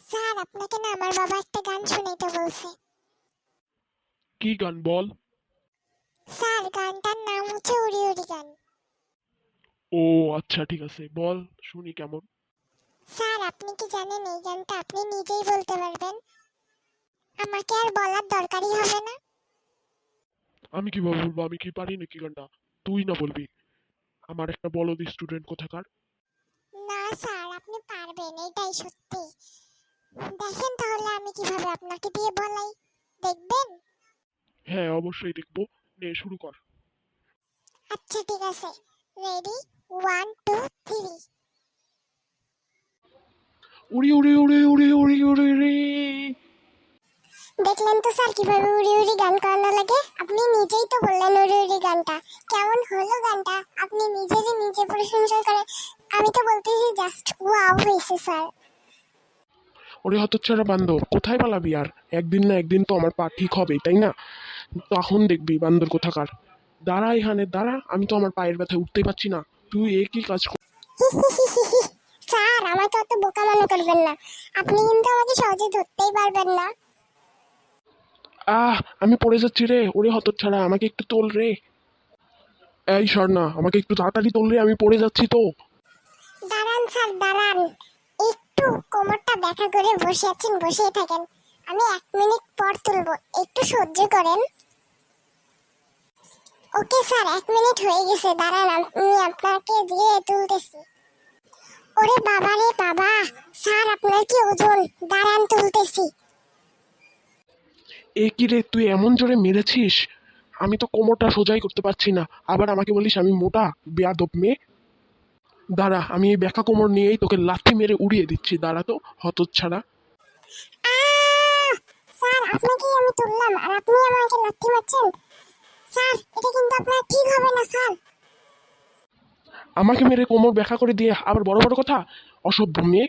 Sir আপনাকে না আমার বাবা একটা গান শুনাইতে বলছে। কি গান বল? স্যার গানটার নাম হচ্ছে উড়ি উড়ি গান। ও আচ্ছা, ঠিক আছে, বল শুনি কেমন। স্যার আপনি কি জানেন এই গানটা আপনি নিজেই বলতে পারবেন, আমাকে আর বলার দরকারই হবে না। আমি কিভাবে বলবো? আমি কি পারি নাকি গানটা? তুই না বলবি? আমার একটা বলদ স্টুডেন্ট কোথাকার। না স্যার আপনি পারবেন, এটাই সত্যি। দেখেন তাহলে আমি কিভাবে আপনাকে দিয়ে বলাই, দেখবেন? হ্যাঁ অবশ্যই দেখবো। নে শুরু কর। আচ্ছা ঠিক আছে, রেডি, 1 2 3। উড়ি উড়ি উড়ি উড়ি উড়ি উড়ি রে। দেখলেন তো স্যার কিভাবে উড়ি উড়ি গান করানো লাগে, আপনি নিজেই তো বললেন উড়ি উড়ি গানটা কেমন হলো। গানটা আপনি নিজেরই নিজে প্রশংসা করে, আমি তো বলতেছি জাস্ট ওয়াও হয়েছে স্যার। ওরে হতচ্ছাড়া বান্দর, কোথায় পালাবি আর? একদিন না একদিন তো আমার পা ঠিক হবে, তাই না? তখন দেখবি বান্দর কোথাকার। দাঁড়া এখানে দাঁড়া, আমি তো আমার পায়ের ব্যথায় উঠতেই পারছি না। তুই একই কাজ কর। স্যার আমাকে অত বোকা মনে করবেন না, আপনি কিন্তু আমাকে সহজে ধরতেই পারবেন না। আমি পড়ে যাচ্ছি রে। ওরে হতচ্ছাড়া, আমাকে একটু তোল রে। এই সর না, আমাকে একটু তাড়াতাড়ি তোল রে, আমি পড়ে যাচ্ছি তো। দাঁড়ান স্যার দাঁড়ান, একটু কোমরটা ব্যাথা করে বসে আছেন, বসেই থাকেন, আমি 1 মিনিট পর তুলবো, একটু সহ্য করেন। ওকে স্যার 1 মিনিট হয়ে গেছে, দাঁড়ান আমি আপনাকে দিয়ে তুলতেছি। ওরে বাবা রে বাবা, স্যার আপনার কি ওজন, দাঁড়ান তুলতেছি। এ কি রে, তুই এমন জোরে মেরেছিস? আমি তো কোমরটা সোজাই করতে পারছি না, আবার আমাকে বলিস আমি মোটা? বেয়াদব মেয়ে। দাঁড়া, আমি এই ব্যাকা কোমর নিয়েই তোকে লাথি মেরে উড়িয়ে দিচ্ছি, দাঁড়া তো হতচ্ছাড়া। আহ! স্যার আপনাকেই আমি তুললাম আর আপনি আমাকে লাথি মারছেন। স্যার এটা কিন্তু আপনার ঠিক হবে না স্যার। আমাকে মেরে কোমর ব্যাকা করে দিয়ে আবার বড় বড় কথা? অসভ্য মেয়ে।